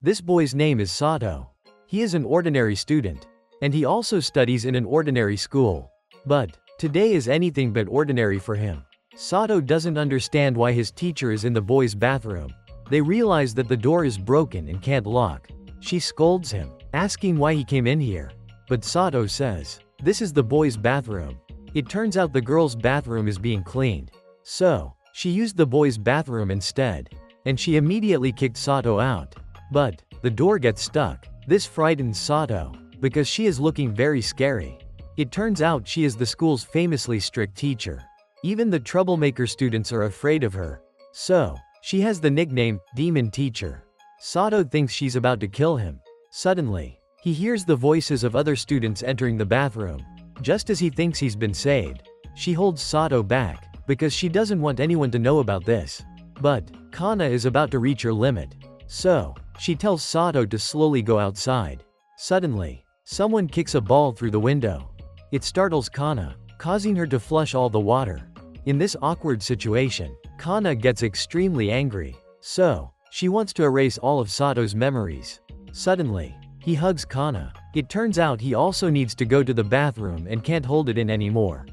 This boy's name is Sato. He is an ordinary student. And he also studies in an ordinary school. But today is anything but ordinary for him. Sato doesn't understand why his teacher is in the boys' bathroom. They realize that the door is broken and can't lock. She scolds him, asking why he came in here. But Sato says, "This is the boys' bathroom." It turns out the girls' bathroom is being cleaned. So, she used the boys' bathroom instead. And she immediately kicked Sato out. But the door gets stuck. This frightens Sato, because she is looking very scary. It turns out she is the school's famously strict teacher. Even the troublemaker students are afraid of her. So, she has the nickname, Demon Teacher. Sato thinks she's about to kill him. Suddenly, he hears the voices of other students entering the bathroom. Just as he thinks he's been saved, she holds Sato back, because she doesn't want anyone to know about this. But, Kana is about to reach her limit. So, she tells Sato to slowly go outside. Suddenly, someone kicks a ball through the window. It startles Kana, causing her to flush all the water. In this awkward situation, Kana gets extremely angry. So, she wants to erase all of Sato's memories. Suddenly, he hugs Kana. It turns out he also needs to go to the bathroom and can't hold it in anymore.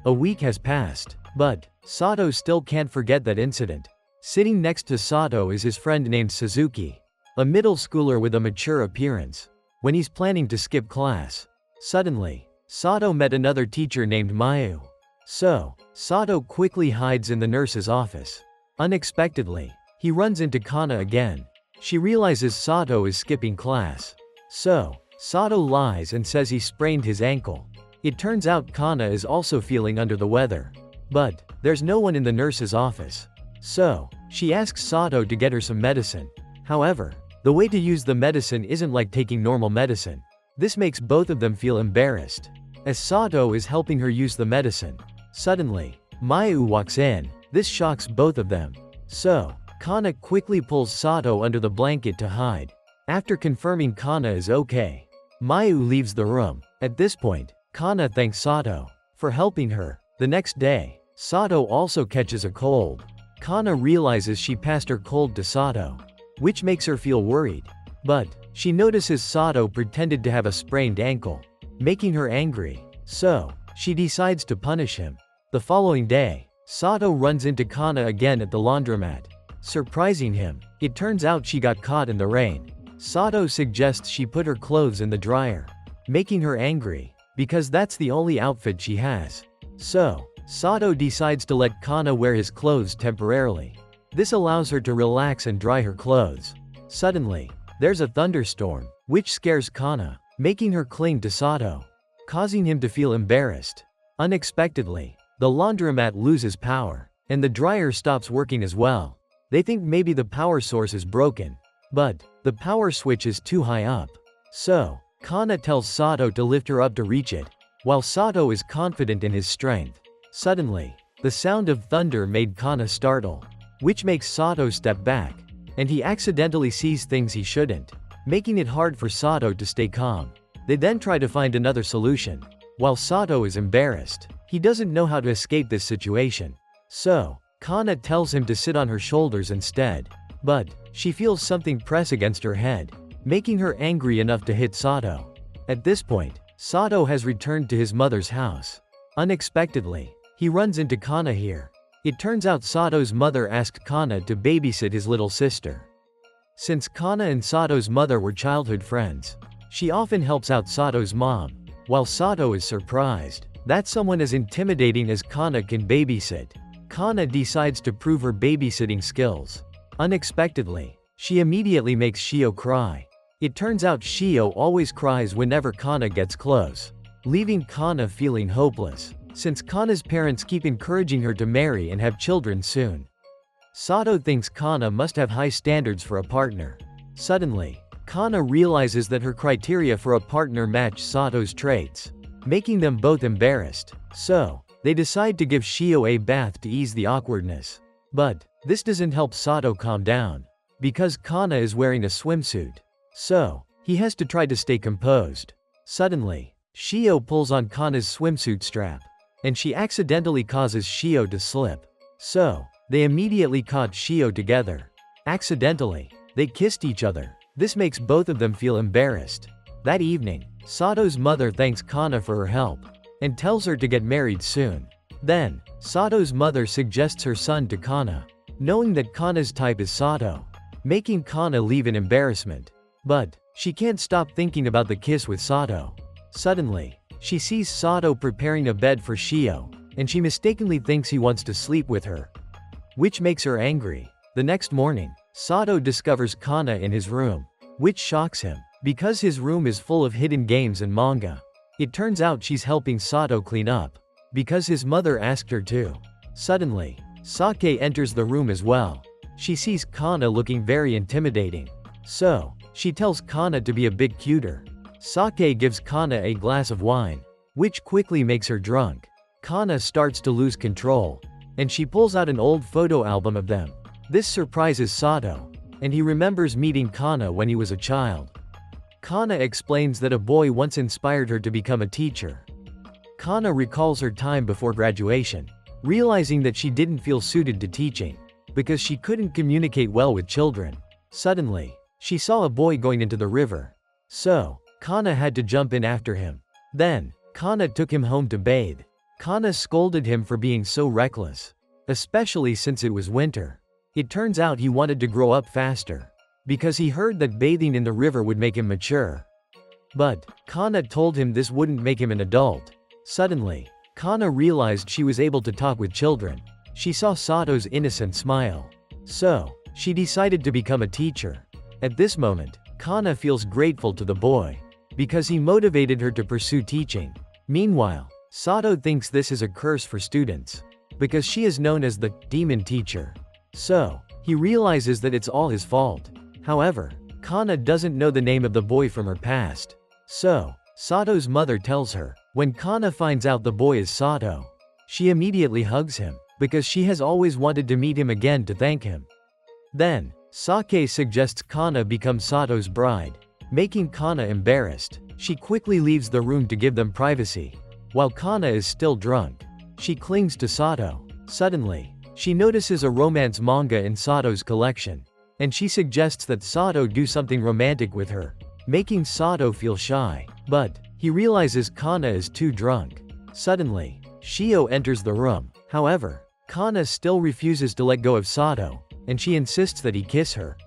A week has passed, but Sato still can't forget that incident. Sitting next to Sato is his friend named Suzuki, a middle schooler with a mature appearance. When he's planning to skip class, suddenly, Sato met another teacher named Mayu. So, Sato quickly hides in the nurse's office. Unexpectedly, he runs into Kana again. She realizes Sato is skipping class. So, Sato lies and says he sprained his ankle. It turns out Kana is also feeling under the weather. But, there's no one in the nurse's office. So, she asks Sato to get her some medicine. However, the way to use the medicine isn't like taking normal medicine. This makes both of them feel embarrassed. As Sato is helping her use the medicine, suddenly, Mayu walks in. This shocks both of them. So, Kana quickly pulls Sato under the blanket to hide. After confirming Kana is okay, Mayu leaves the room. At this point, Kana thanks Sato for helping her. The next day, Sato also catches a cold. Kana realizes she passed her cold to Sato, which makes her feel worried. But, she notices Sato pretended to have a sprained ankle, making her angry. So, she decides to punish him. The following day, Sato runs into Kana again at the laundromat, surprising him. It turns out she got caught in the rain. Sato suggests she put her clothes in the dryer, making her angry, because that's the only outfit she has. So, Sato decides to let Kana wear his clothes temporarily. This allows her to relax and dry her clothes. Suddenly, there's a thunderstorm, which scares Kana, making her cling to Sato, causing him to feel embarrassed. Unexpectedly, the laundromat loses power, and the dryer stops working as well. They think maybe the power source is broken, but the power switch is too high up. So, Kana tells Sato to lift her up to reach it, while Sato is confident in his strength. Suddenly, the sound of thunder made Kana startle, which makes Sato step back, and he accidentally sees things he shouldn't, making it hard for Sato to stay calm. They then try to find another solution. While Sato is embarrassed, he doesn't know how to escape this situation. So, Kana tells him to sit on her shoulders instead. But, she feels something press against her head, making her angry enough to hit Sato. At this point, Sato has returned to his mother's house. Unexpectedly, he runs into Kana here. It turns out Sato's mother asked Kana to babysit his little sister. Since Kana and Sato's mother were childhood friends, she often helps out Sato's mom. While Sato is surprised that someone as intimidating as Kana can babysit, Kana decides to prove her babysitting skills. Unexpectedly, she immediately makes Shio cry. It turns out Shio always cries whenever Kana gets close, leaving Kana feeling hopeless, since Kana's parents keep encouraging her to marry and have children soon. Sato thinks Kana must have high standards for a partner. Suddenly, Kana realizes that her criteria for a partner match Sato's traits, making them both embarrassed. So, they decide to give Shio a bath to ease the awkwardness. But, this doesn't help Sato calm down, because Kana is wearing a swimsuit. So, he has to try to stay composed. Suddenly, Shio pulls on Kana's swimsuit strap, and she accidentally causes Shio to slip. So, they immediately caught Shio together. Accidentally, they kissed each other. This makes both of them feel embarrassed. That evening, Sato's mother thanks Kana for her help and tells her to get married soon. Then, Sato's mother suggests her son to Kana, knowing that Kana's type is Sato, making Kana leave in embarrassment. But she can't stop thinking about the kiss with Sato. Suddenly, she sees Sato preparing a bed for Shio, and she mistakenly thinks he wants to sleep with her, which makes her angry. The next morning, Sato discovers Kana in his room, which shocks him, because his room is full of hidden games and manga. It turns out she's helping Sato clean up, because his mother asked her to. Suddenly, Sake enters the room as well. She sees Kana looking very intimidating. So, she tells Kana to be a bit cuter. Sake gives Kana a glass of wine, which quickly makes her drunk. Kana starts to lose control, and she pulls out an old photo album of them. This surprises Sato, and he remembers meeting Kana when he was a child. Kana explains that a boy once inspired her to become a teacher. Kana recalls her time before graduation, realizing that she didn't feel suited to teaching, because she couldn't communicate well with children. Suddenly, she saw a boy going into the river. So, Kana had to jump in after him. Then, Kana took him home to bathe. Kana scolded him for being so reckless, especially since it was winter. It turns out he wanted to grow up faster, because he heard that bathing in the river would make him mature. But, Kana told him this wouldn't make him an adult. Suddenly, Kana realized she was able to talk with children. She saw Sato's innocent smile. So, she decided to become a teacher. At this moment, Kana feels grateful to the boy, because he motivated her to pursue teaching. Meanwhile, Sato thinks this is a curse for students, because she is known as the demon teacher. So, he realizes that it's all his fault. However, Kana doesn't know the name of the boy from her past. So, Sato's mother tells her. When Kana finds out the boy is Sato, she immediately hugs him, because she has always wanted to meet him again to thank him. Then, Sake suggests Kana become Sato's bride, making Kana embarrassed. She quickly leaves the room to give them privacy. While Kana is still drunk, she clings to Sato. Suddenly, she notices a romance manga in Sato's collection, and she suggests that Sato do something romantic with her, making Sato feel shy. But, he realizes Kana is too drunk. Suddenly, Shio enters the room. However, Kana still refuses to let go of Sato, and she insists that he kiss her.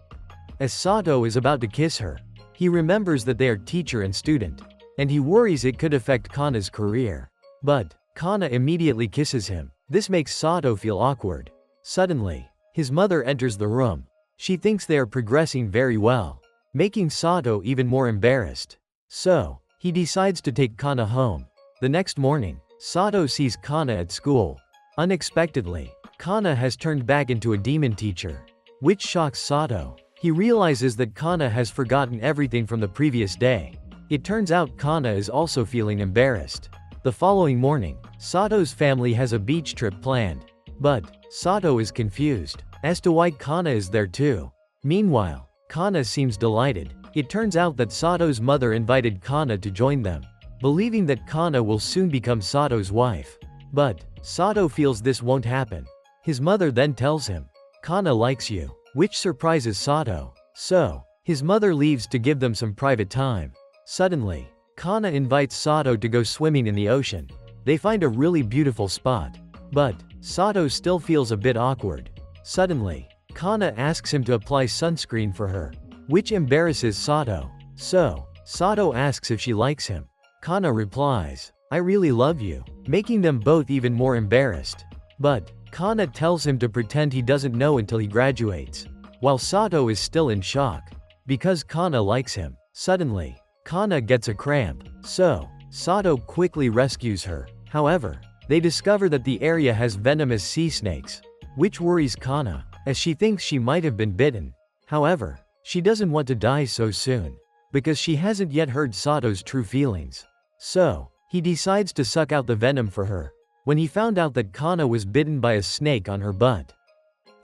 As Sato is about to kiss her, he remembers that they are teacher and student, and he worries it could affect Kana's career. But, Kana immediately kisses him. This makes Sato feel awkward. Suddenly, his mother enters the room. She thinks they are progressing very well, making Sato even more embarrassed. So, he decides to take Kana home. The next morning, Sato sees Kana at school. Unexpectedly, Kana has turned back into a demon teacher, which shocks Sato. He realizes that Kana has forgotten everything from the previous day. It turns out Kana is also feeling embarrassed. The following morning, Sato's family has a beach trip planned. But, Sato is confused as to why Kana is there too. Meanwhile, Kana seems delighted. It turns out that Sato's mother invited Kana to join them, believing that Kana will soon become Sato's wife. But, Sato feels this won't happen. His mother then tells him, Kana likes you, which surprises Sato. So, his mother leaves to give them some private time. Suddenly, Kana invites Sato to go swimming in the ocean. They find a really beautiful spot. But, Sato still feels a bit awkward. Suddenly, Kana asks him to apply sunscreen for her, which embarrasses Sato. So, Sato asks if she likes him. Kana replies, I really love you, making them both even more embarrassed. But, Kana tells him to pretend he doesn't know until he graduates, while Sato is still in shock, because Kana likes him. Suddenly, Kana gets a cramp. So, Sato quickly rescues her. However, they discover that the area has venomous sea snakes, which worries Kana, as she thinks she might have been bitten. However, she doesn't want to die so soon, because she hasn't yet heard Sato's true feelings. So, he decides to suck out the venom for her. When he found out that Kana was bitten by a snake on her butt,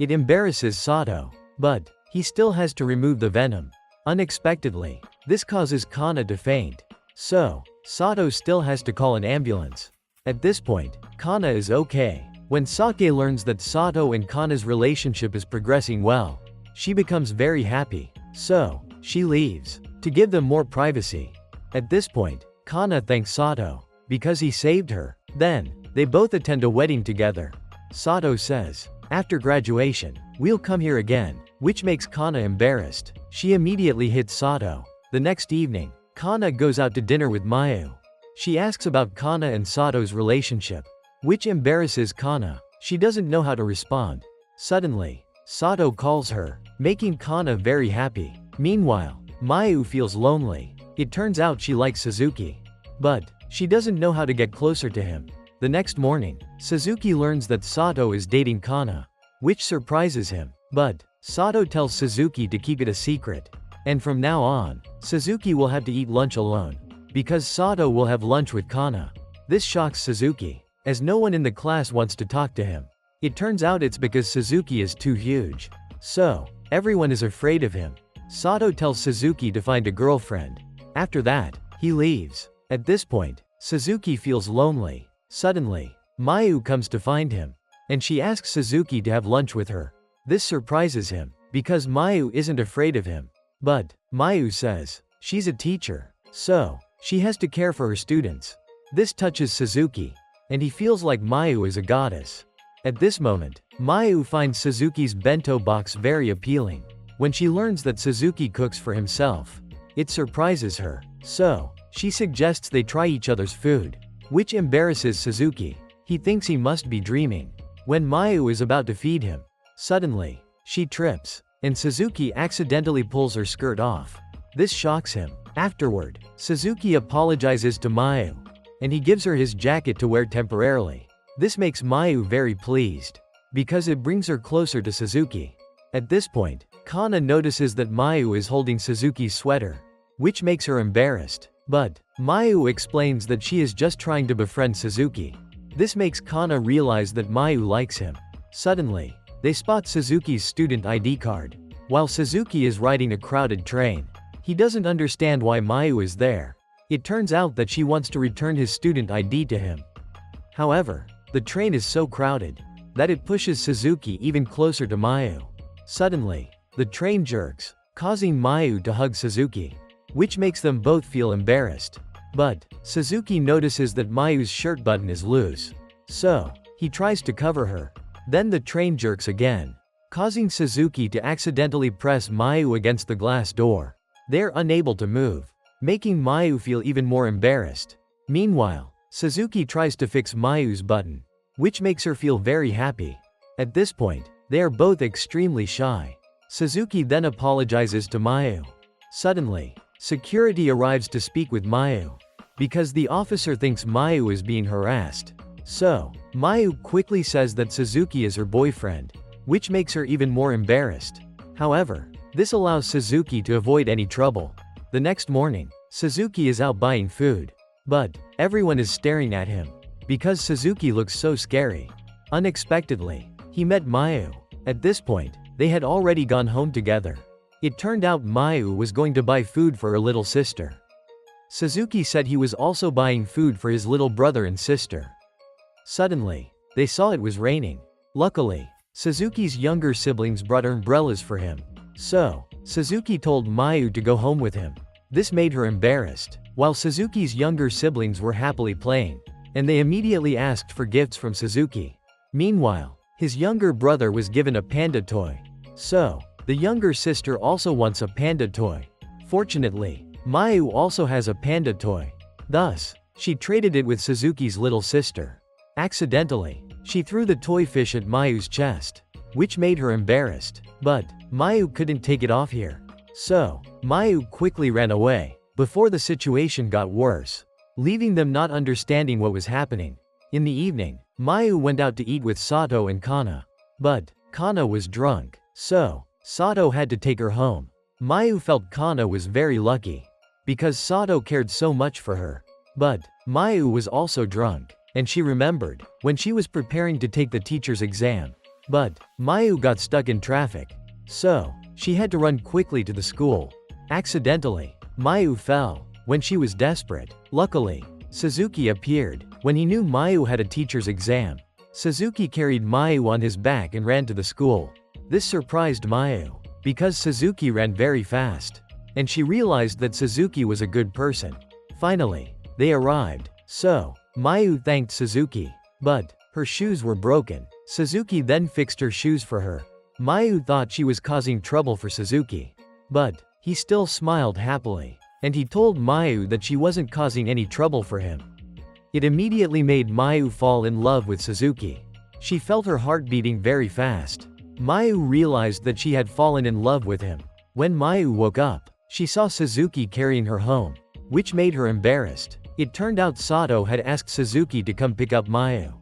it embarrasses Sato, but he still has to remove the venom. Unexpectedly, this causes Kana to faint. So, Sato still has to call an ambulance. At this point, Kana is okay. When Sake learns that Sato and Kana's relationship is progressing well, she becomes very happy. So, she leaves to give them more privacy. At this point, Kana thanks Sato because he saved her. Then, they both attend a wedding together. Sato says, "After graduation, we'll come here again," which makes Kana embarrassed. She immediately hits Sato. The next evening, Kana goes out to dinner with Mayu. She asks about Kana and Sato's relationship, which embarrasses Kana. She doesn't know how to respond. Suddenly, Sato calls her, making Kana very happy. Meanwhile, Mayu feels lonely. It turns out she likes Suzuki, but she doesn't know how to get closer to him. The next morning, Suzuki learns that Sato is dating Kana, which surprises him. But Sato tells Suzuki to keep it a secret. And from now on, Suzuki will have to eat lunch alone, because Sato will have lunch with Kana. This shocks Suzuki, as no one in the class wants to talk to him. It turns out it's because Suzuki is too huge. So, everyone is afraid of him. Sato tells Suzuki to find a girlfriend. After that, he leaves. At this point, Suzuki feels lonely. Suddenly, Mayu comes to find him, and she asks Suzuki to have lunch with her. This surprises him, because Mayu isn't afraid of him. But, Mayu says, she's a teacher, so, she has to care for her students. This touches Suzuki, and he feels like Mayu is a goddess. At this moment, Mayu finds Suzuki's bento box very appealing. When she learns that Suzuki cooks for himself, it surprises her. So, she suggests they try each other's food, which embarrasses Suzuki. He thinks he must be dreaming. When Mayu is about to feed him, suddenly, she trips, and Suzuki accidentally pulls her skirt off. This shocks him. Afterward, Suzuki apologizes to Mayu, and he gives her his jacket to wear temporarily. This makes Mayu very pleased, because it brings her closer to Suzuki. At this point, Kana notices that Mayu is holding Suzuki's sweater, which makes her embarrassed. But, Mayu explains that she is just trying to befriend Suzuki. This makes Kana realize that Mayu likes him. Suddenly, they spot Suzuki's student ID card. While Suzuki is riding a crowded train, he doesn't understand why Mayu is there. It turns out that she wants to return his student ID to him. However, the train is so crowded that it pushes Suzuki even closer to Mayu. Suddenly, the train jerks, causing Mayu to hug Suzuki, which makes them both feel embarrassed. But, Suzuki notices that Mayu's shirt button is loose. So, he tries to cover her. Then the train jerks again, causing Suzuki to accidentally press Mayu against the glass door. They're unable to move, making Mayu feel even more embarrassed. Meanwhile, Suzuki tries to fix Mayu's button, which makes her feel very happy. At this point, they are both extremely shy. Suzuki then apologizes to Mayu. Suddenly, security arrives to speak with Mayu, because the officer thinks Mayu is being harassed. So, Mayu quickly says that Suzuki is her boyfriend, which makes her even more embarrassed. However, this allows Suzuki to avoid any trouble. The next morning, Suzuki is out buying food, but everyone is staring at him, because Suzuki looks so scary. Unexpectedly, he met Mayu. At this point, they had already gone home together. It turned out Mayu was going to buy food for her little sister. Suzuki said he was also buying food for his little brother and sister. Suddenly, they saw it was raining. Luckily, Suzuki's younger siblings brought umbrellas for him. So, Suzuki told Mayu to go home with him. This made her embarrassed, while Suzuki's younger siblings were happily playing, and they immediately asked for gifts from Suzuki. Meanwhile, his younger brother was given a panda toy. So, the younger sister also wants a panda toy. Fortunately, Mayu also has a panda toy. Thus, she traded it with Suzuki's little sister. Accidentally, she threw the toy fish at Mayu's chest, which made her embarrassed. But, Mayu couldn't take it off here. So, Mayu quickly ran away, before the situation got worse, leaving them not understanding what was happening. In the evening, Mayu went out to eat with Sato and Kana. But, Kana was drunk, so, Sato had to take her home. Mayu felt Kana was very lucky, because Sato cared so much for her. But, Mayu was also drunk, and she remembered, when she was preparing to take the teacher's exam. But, Mayu got stuck in traffic. So, she had to run quickly to the school. Accidentally, Mayu fell, when she was desperate. Luckily, Suzuki appeared, when he knew Mayu had a teacher's exam. Suzuki carried Mayu on his back and ran to the school. This surprised Mayu, because Suzuki ran very fast. and she realized that Suzuki was a good person. Finally, they arrived. So, Mayu thanked Suzuki. But her shoes were broken. Suzuki then fixed her shoes for her. Mayu thought she was causing trouble for Suzuki. But he still smiled happily. And he told Mayu that she wasn't causing any trouble for him. It immediately made Mayu fall in love with Suzuki. She felt her heart beating very fast. Mayu realized that she had fallen in love with him. When Mayu woke up, she saw Suzuki carrying her home, which made her embarrassed. It turned out Sato had asked Suzuki to come pick up Mayu.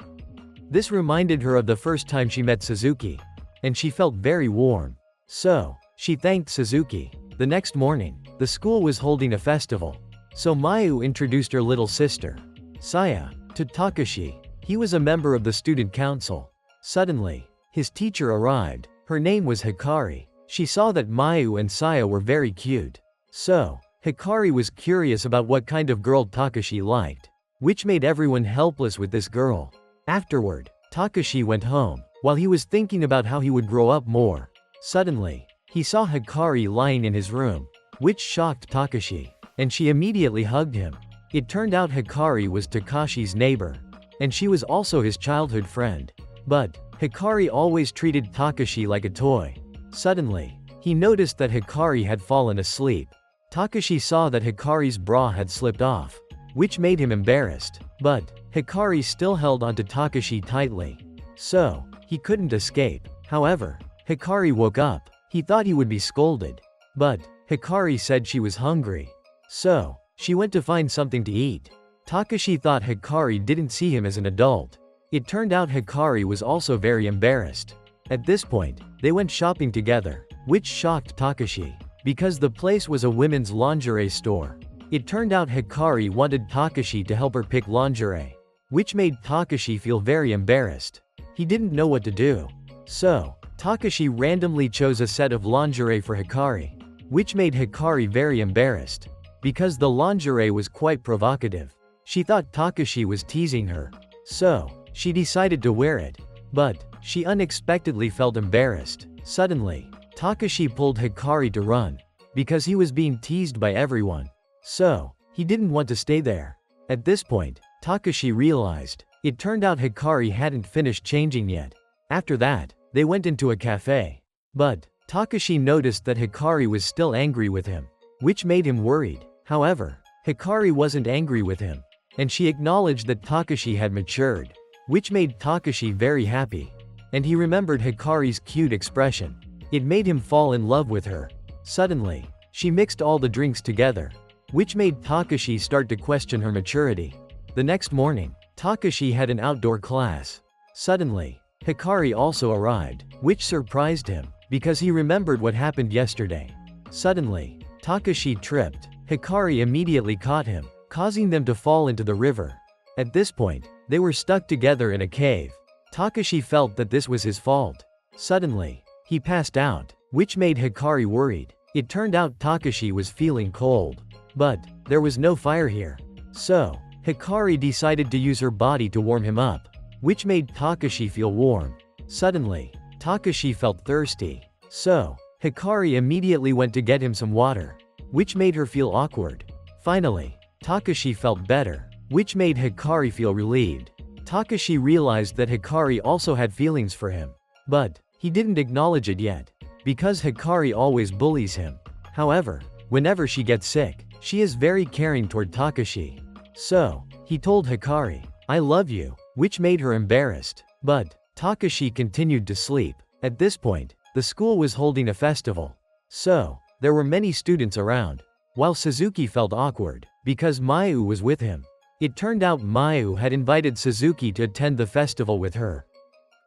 This reminded her of the first time she met Suzuki, and she felt very warm. So, she thanked Suzuki. The next morning, the school was holding a festival. So Mayu introduced her little sister, Saya, to Takashi. He was a member of the student council. Suddenly, his teacher arrived. Her name was Hikari. She saw that Mayu and Saya were very cute. So, Hikari was curious about what kind of girl Takashi liked, which made everyone helpless with this girl. Afterward, Takashi went home. While he was thinking about how he would grow up more, suddenly, he saw Hikari lying in his room, which shocked Takashi, and she immediately hugged him. It turned out Hikari was Takashi's neighbor, and she was also his childhood friend. But Hikari always treated Takashi like a toy. Suddenly, he noticed that Hikari had fallen asleep. Takashi saw that Hikari's bra had slipped off, which made him embarrassed. But Hikari still held onto Takashi tightly. So, he couldn't escape. However, Hikari woke up. He thought he would be scolded. But Hikari said she was hungry. So, she went to find something to eat. Takashi thought Hikari didn't see him as an adult. It turned out Hikari was also very embarrassed. At this point, they went shopping together, which shocked Takashi, because the place was a women's lingerie store. It turned out Hikari wanted Takashi to help her pick lingerie, which made Takashi feel very embarrassed. He didn't know what to do. So, Takashi randomly chose a set of lingerie for Hikari, which made Hikari very embarrassed, because the lingerie was quite provocative. She thought Takashi was teasing her. So, she decided to wear it. But she unexpectedly felt embarrassed. Suddenly, Takashi pulled Hikari to run, because he was being teased by everyone. So, he didn't want to stay there. At this point, Takashi realized. It turned out Hikari hadn't finished changing yet. After that, they went into a cafe. But Takashi noticed that Hikari was still angry with him, which made him worried. However, Hikari wasn't angry with him, and she acknowledged that Takashi had matured, which made Takashi very happy. And he remembered Hikari's cute expression. It made him fall in love with her. Suddenly, she mixed all the drinks together, which made Takashi start to question her maturity. The next morning, Takashi had an outdoor class. Suddenly, Hikari also arrived, which surprised him, because he remembered what happened yesterday. Suddenly, Takashi tripped. Hikari immediately caught him, causing them to fall into the river. At this point, they were stuck together in a cave. Takashi felt that this was his fault. Suddenly, he passed out, which made Hikari worried. It turned out Takashi was feeling cold. But there was no fire here. So, Hikari decided to use her body to warm him up, which made Takashi feel warm. Suddenly, Takashi felt thirsty. So, Hikari immediately went to get him some water, which made her feel awkward. Finally, Takashi felt better, which made Hikari feel relieved. Takashi realized that Hikari also had feelings for him. But he didn't acknowledge it yet, because Hikari always bullies him. However, whenever she gets sick, she is very caring toward Takashi. So, he told Hikari, "I love you," which made her embarrassed. But Takashi continued to sleep. At this point, the school was holding a festival. So, there were many students around, while Suzuki felt awkward, because Mayu was with him. It turned out Mayu had invited Suzuki to attend the festival with her.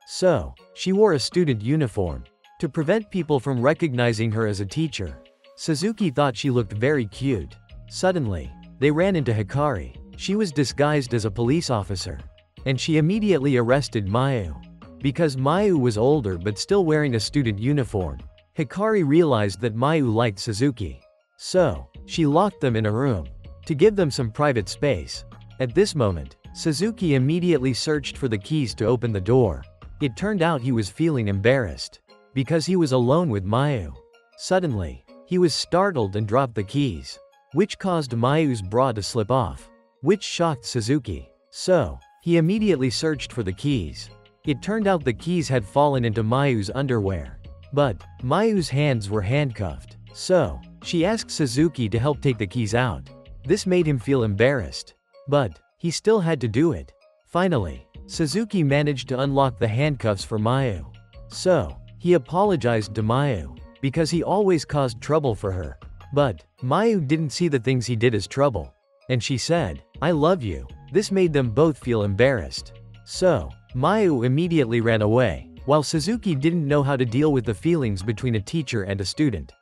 So, she wore a student uniform, to prevent people from recognizing her as a teacher. Suzuki thought she looked very cute. Suddenly, they ran into Hikari. She was disguised as a police officer, and she immediately arrested Mayu. Because Mayu was older but still wearing a student uniform, Hikari realized that Mayu liked Suzuki. So, she locked them in a room, to give them some private space. At this moment, Suzuki immediately searched for the keys to open the door. It turned out he was feeling embarrassed, because he was alone with Mayu. Suddenly, He was startled and dropped the keys, which caused Mayu's bra to slip off, which shocked Suzuki. So, he immediately searched for the keys. It turned out the keys had fallen into Mayu's underwear. But, Mayu's hands were handcuffed. So, she asked Suzuki to help take the keys out. This made him feel embarrassed. But, he still had to do it. Finally, Suzuki managed to unlock the handcuffs for Mayu. So, he apologized to Mayu, because he always caused trouble for her. But, Mayu didn't see the things he did as trouble. And she said, "I love you." This made them both feel embarrassed. So, Mayu immediately ran away, while Suzuki didn't know how to deal with the feelings between a teacher and a student.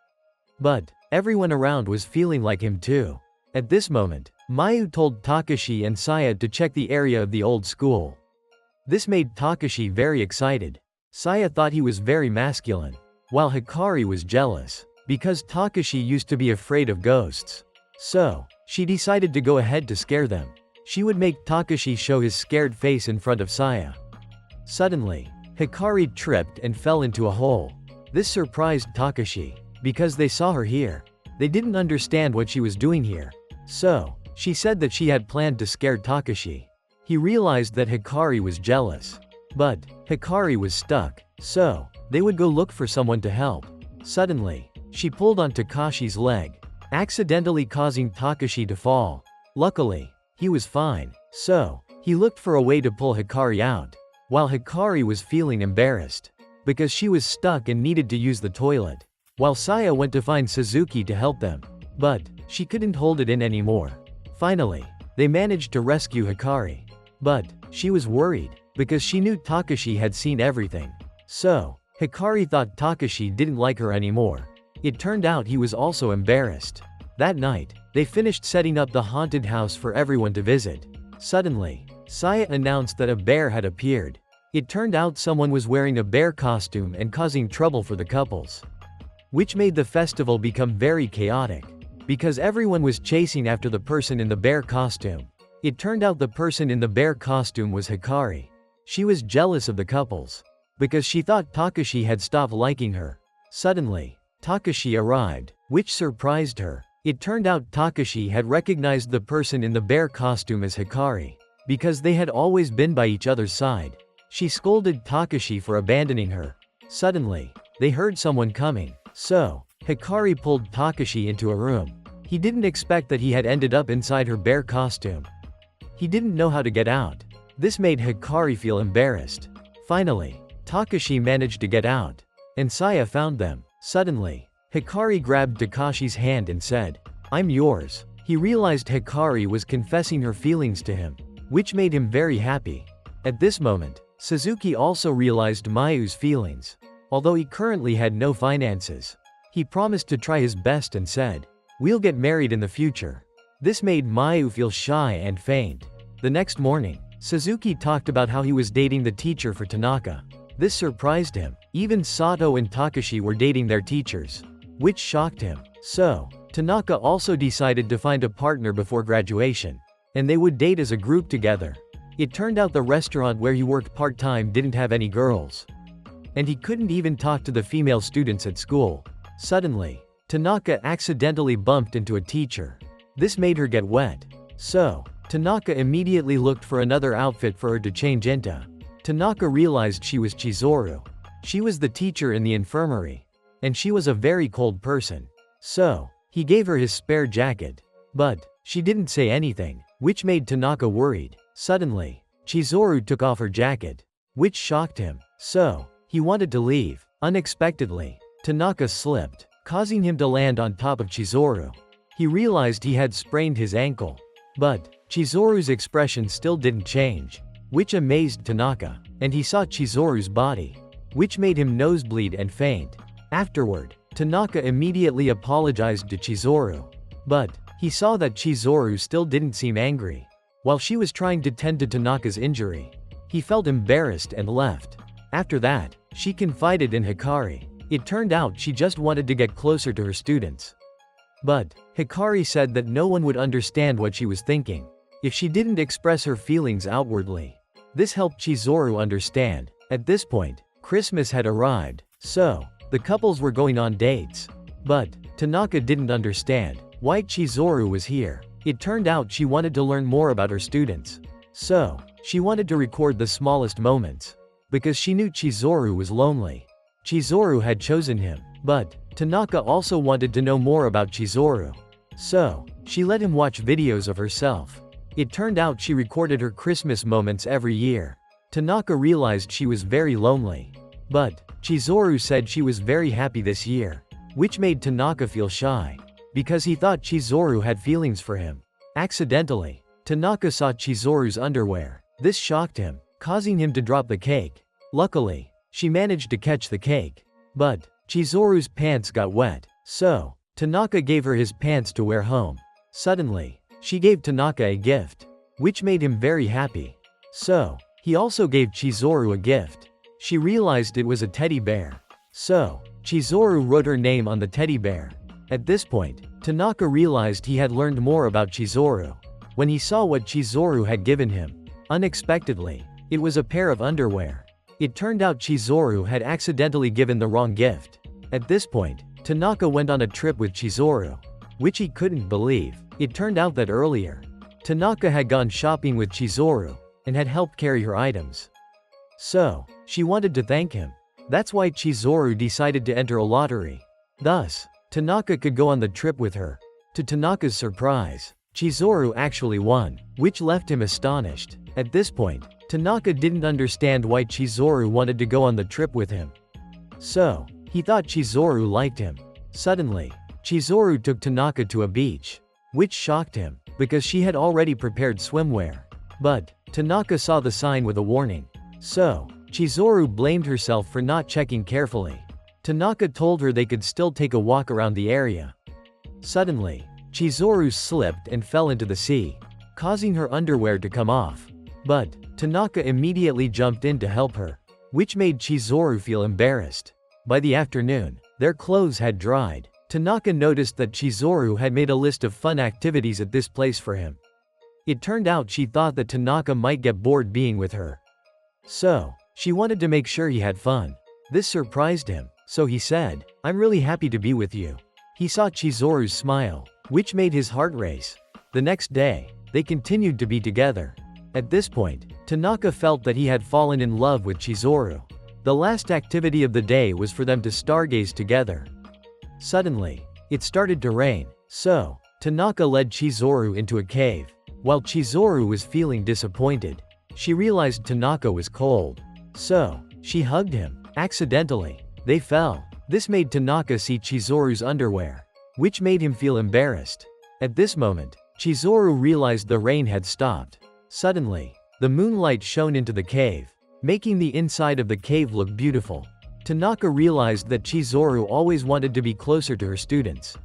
But, everyone around was feeling like him too. At this moment, Mayu told Takashi and Saya to check the area of the old school. This made Takashi very excited. Saya thought he was very masculine, while Hikari was jealous, because Takashi used to be afraid of ghosts. So, she decided to go ahead to scare them. She would make Takashi show his scared face in front of Saya. Suddenly, Hikari tripped and fell into a hole. This surprised Takashi, because they saw her here. They didn't understand what she was doing here. So, she said that she had planned to scare Takashi. He realized that Hikari was jealous. But, Hikari was stuck, so, they would go look for someone to help. Suddenly, she pulled on Takashi's leg, accidentally causing Takashi to fall. Luckily, he was fine. So, he looked for a way to pull Hikari out, while Hikari was feeling embarrassed, because she was stuck and needed to use the toilet, while Saya went to find Suzuki to help them. But, she couldn't hold it in anymore. Finally, they managed to rescue Hikari. But, she was worried, because she knew Takashi had seen everything. So, Hikari thought Takashi didn't like her anymore. It turned out he was also embarrassed. That night, they finished setting up the haunted house for everyone to visit. Suddenly, Saya announced that a bear had appeared. It turned out someone was wearing a bear costume and causing trouble for the couples, which made the festival become very chaotic, because everyone was chasing after the person in the bear costume. It turned out the person in the bear costume was Hikari. She was jealous of the couples, because she thought Takashi had stopped liking her. Suddenly, Takashi arrived, which surprised her. It turned out Takashi had recognized the person in the bear costume as Hikari, because they had always been by each other's side. She scolded Takashi for abandoning her. Suddenly, they heard someone coming. So, Hikari pulled Takashi into a room. He didn't expect that he had ended up inside her bear costume. He didn't know how to get out. This made Hikari feel embarrassed. Finally, Takashi managed to get out, and Saya found them. Suddenly, Hikari grabbed Takashi's hand and said, "I'm yours." He realized Hikari was confessing her feelings to him, which made him very happy. At this moment, Suzuki also realized Mayu's feelings. Although he currently had no finances, he promised to try his best and said, "We'll get married in the future." This made Mayu feel shy and faint. The next morning, Suzuki talked about how he was dating the teacher for Tanaka. This surprised him. Even Sato and Takashi were dating their teachers, which shocked him. So, Tanaka also decided to find a partner before graduation, and they would date as a group together. It turned out the restaurant where he worked part-time didn't have any girls, and he couldn't even talk to the female students at school. Suddenly, Tanaka accidentally bumped into a teacher. This made her get wet. So, Tanaka immediately looked for another outfit for her to change into. Tanaka realized she was Chizuru. She was the teacher in the infirmary, and she was a very cold person. So, he gave her his spare jacket. But, she didn't say anything, which made Tanaka worried. Suddenly, Chizuru took off her jacket, which shocked him. So, he wanted to leave. Unexpectedly, Tanaka slipped, causing him to land on top of Chizuru. He realized he had sprained his ankle. But, Chizuru's expression still didn't change, which amazed Tanaka, and he saw Chizuru's body, which made him nosebleed and faint. Afterward, Tanaka immediately apologized to Chizuru. But, he saw that Chizuru still didn't seem angry. While she was trying to tend to Tanaka's injury, he felt embarrassed and left. After that, she confided in Hikari. It turned out she just wanted to get closer to her students. But, Hikari said that no one would understand what she was thinking if she didn't express her feelings outwardly. This helped Chizuru understand. At this point, Christmas had arrived, so, the couples were going on dates. But Tanaka didn't understand why Chizuru was here. It turned out she wanted to learn more about her students. So, she wanted to record the smallest moments. Because she knew Chizuru was lonely. Chizuru had chosen him. But Tanaka also wanted to know more about Chizuru. So, she let him watch videos of herself. It turned out she recorded her Christmas moments every year. Tanaka realized she was very lonely. But Chizuru said she was very happy this year, which made Tanaka feel shy, because he thought Chizuru had feelings for him. Accidentally, Tanaka saw Chizuru's underwear. This shocked him, causing him to drop the cake. Luckily, she managed to catch the cake. But Chizuru's pants got wet, so Tanaka gave her his pants to wear home. Suddenly, she gave Tanaka a gift, which made him very happy. So, he also gave Chizuru a gift. She realized it was a teddy bear. So, Chizuru wrote her name on the teddy bear. At this point, Tanaka realized he had learned more about Chizuru. When he saw what Chizuru had given him, unexpectedly, it was a pair of underwear. It turned out Chizuru had accidentally given the wrong gift. At this point, Tanaka went on a trip with Chizuru, which he couldn't believe. It turned out that earlier, Tanaka had gone shopping with Chizuru and had helped carry her items. So, she wanted to thank him. That's why Chizuru decided to enter a lottery. Thus, Tanaka could go on the trip with her. To Tanaka's surprise, Chizuru actually won, which left him astonished. At this point, Tanaka didn't understand why Chizuru wanted to go on the trip with him. So, he thought Chizuru liked him. Suddenly, Chizuru took Tanaka to a beach, which shocked him, because she had already prepared swimwear. But Tanaka saw the sign with a warning. So, Chizuru blamed herself for not checking carefully. Tanaka told her they could still take a walk around the area. Suddenly, Chizuru slipped and fell into the sea, causing her underwear to come off. But Tanaka immediately jumped in to help her, which made Chizuru feel embarrassed. By the afternoon, their clothes had dried. Tanaka noticed that Chizuru had made a list of fun activities at this place for him. It turned out she thought that Tanaka might get bored being with her. So, she wanted to make sure he had fun. This surprised him, so he said, "I'm really happy to be with you." He saw Chizuru's smile, which made his heart race. The next day, they continued to be together. At this point, Tanaka felt that he had fallen in love with Chizuru. The last activity of the day was for them to stargaze together. Suddenly, it started to rain, so Tanaka led Chizuru into a cave. While Chizuru was feeling disappointed, she realized Tanaka was cold. So, she hugged him. Accidentally, they fell. This made Tanaka see Chizuru's underwear, which made him feel embarrassed. At this moment, Chizuru realized the rain had stopped. Suddenly, the moonlight shone into the cave, making the inside of the cave look beautiful. Tanaka realized that Chizuru always wanted to be closer to her students.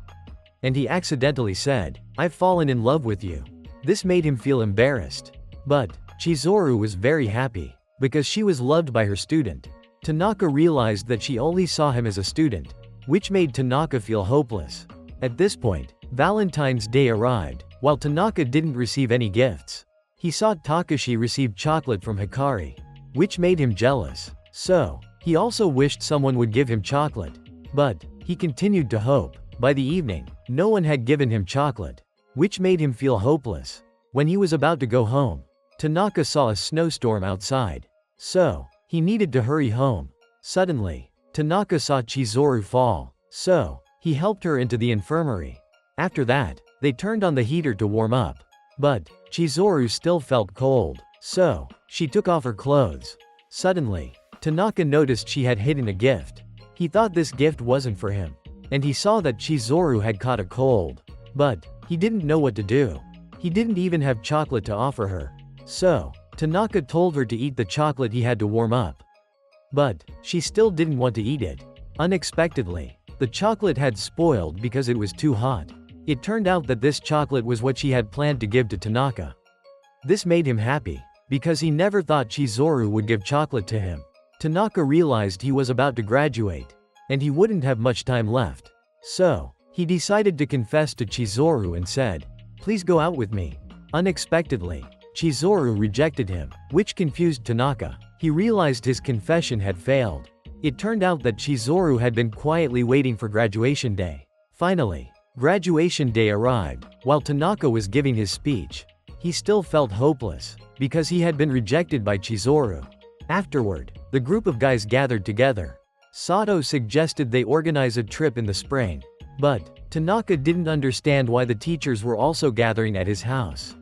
And he accidentally said, "I've fallen in love with you." This made him feel embarrassed. But Chizuru was very happy, because she was loved by her student. Tanaka realized that she only saw him as a student, which made Tanaka feel hopeless. At this point, Valentine's Day arrived, while Tanaka didn't receive any gifts. He saw Takashi receive chocolate from Hikari, which made him jealous. So, he also wished someone would give him chocolate. But he continued to hope. By the evening, no one had given him chocolate, which made him feel hopeless. When he was about to go home, Tanaka saw a snowstorm outside. So, he needed to hurry home. Suddenly, Tanaka saw Chizuru fall. So, he helped her into the infirmary. After that, they turned on the heater to warm up. But Chizuru still felt cold. So, she took off her clothes. Suddenly, Tanaka noticed she had hidden a gift. He thought this gift wasn't for him. And he saw that Chizuru had caught a cold. But he didn't know what to do. He didn't even have chocolate to offer her. So, Tanaka told her to eat the chocolate he had to warm up. But she still didn't want to eat it. Unexpectedly, the chocolate had spoiled because it was too hot. It turned out that this chocolate was what she had planned to give to Tanaka. This made him happy, because he never thought Chizuru would give chocolate to him. Tanaka realized he was about to graduate, and he wouldn't have much time left. So, he decided to confess to Chizuru and said, "Please go out with me." Unexpectedly, Chizuru rejected him, which confused Tanaka. He realized his confession had failed. It turned out that Chizuru had been quietly waiting for graduation day. Finally, graduation day arrived. While Tanaka was giving his speech, he still felt hopeless, because he had been rejected by Chizuru. Afterward, the group of guys gathered together. Sato suggested they organize a trip in the spring, but Tanaka didn't understand why the teachers were also gathering at his house.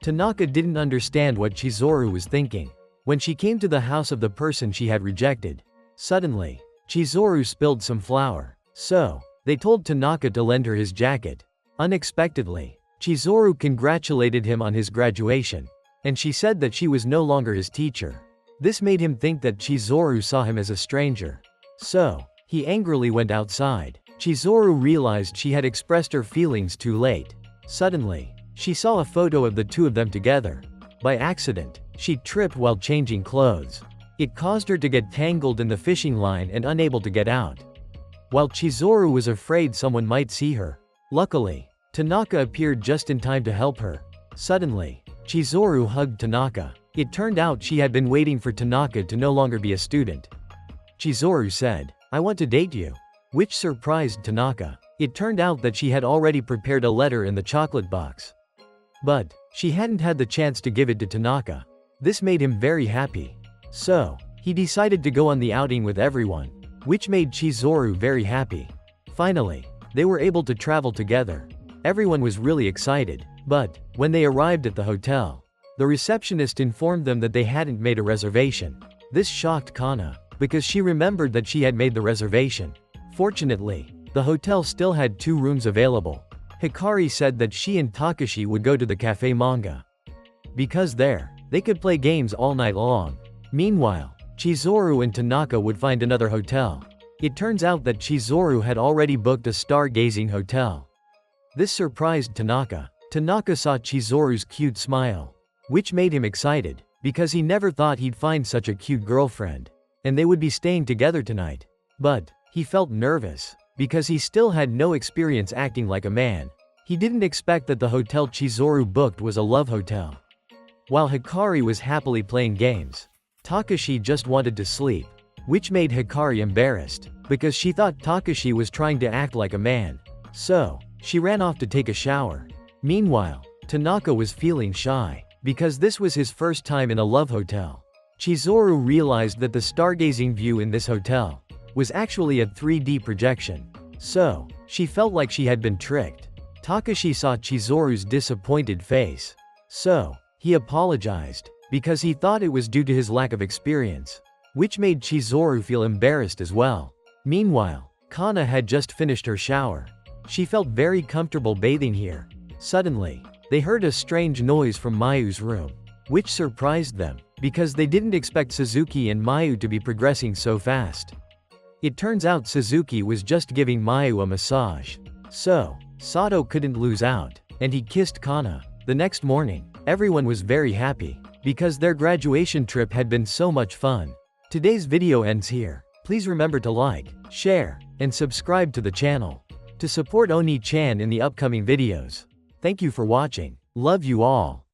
Tanaka didn't understand what Chizuru was thinking. When she came to the house of the person she had rejected, suddenly, Chizuru spilled some flour, so they told Tanaka to lend her his jacket. Unexpectedly, Chizuru congratulated him on his graduation, and she said that she was no longer his teacher. This made him think that Chizuru saw him as a stranger. So, he angrily went outside. Chizuru realized she had expressed her feelings too late. Suddenly, she saw a photo of the two of them together. By accident, she tripped while changing clothes. It caused her to get tangled in the fishing line and unable to get out. While Chizuru was afraid someone might see her, luckily, Tanaka appeared just in time to help her. Suddenly, Chizuru hugged Tanaka. It turned out she had been waiting for Tanaka to no longer be a student. Chizuru said, "I want to date you," which surprised Tanaka. It turned out that she had already prepared a letter in the chocolate box. But she hadn't had the chance to give it to Tanaka. This made him very happy. So, he decided to go on the outing with everyone, which made Chizuru very happy. Finally, they were able to travel together. Everyone was really excited, but when they arrived at the hotel, the receptionist informed them that they hadn't made a reservation. This shocked Kana, because she remembered that she had made the reservation. Fortunately, the hotel still had 2 rooms available. Hikari said that she and Takashi would go to the cafe manga, because there, they could play games all night long. Meanwhile, Chizuru and Tanaka would find another hotel. It turns out that Chizuru had already booked a stargazing hotel. This surprised Tanaka. Tanaka saw Chizuru's cute smile, which made him excited, because he never thought he'd find such a cute girlfriend, and they would be staying together tonight. But he felt nervous, because he still had no experience acting like a man. He didn't expect that the hotel Chizuru booked was a love hotel. While Hikari was happily playing games, Takashi just wanted to sleep, which made Hikari embarrassed, because she thought Takashi was trying to act like a man. So, she ran off to take a shower. Meanwhile, Tanaka was feeling shy, because this was his first time in a love hotel. Chizuru realized that the stargazing view in this hotel was actually a 3D projection. So, she felt like she had been tricked. Takashi saw Chizuru's disappointed face. So, he apologized, because he thought it was due to his lack of experience, which made Chizuru feel embarrassed as well. Meanwhile, Kana had just finished her shower. She felt very comfortable bathing here. Suddenly, they heard a strange noise from Mayu's room, which surprised them, because they didn't expect Suzuki and Mayu to be progressing so fast. It turns out Suzuki was just giving Mayu a massage. So, Sato couldn't lose out, and he kissed Kana. The next morning, everyone was very happy, because their graduation trip had been so much fun. Today's video ends here. Please remember to like, share, and subscribe to the channel to support Oni-chan in the upcoming videos. Thank you for watching. Love you all.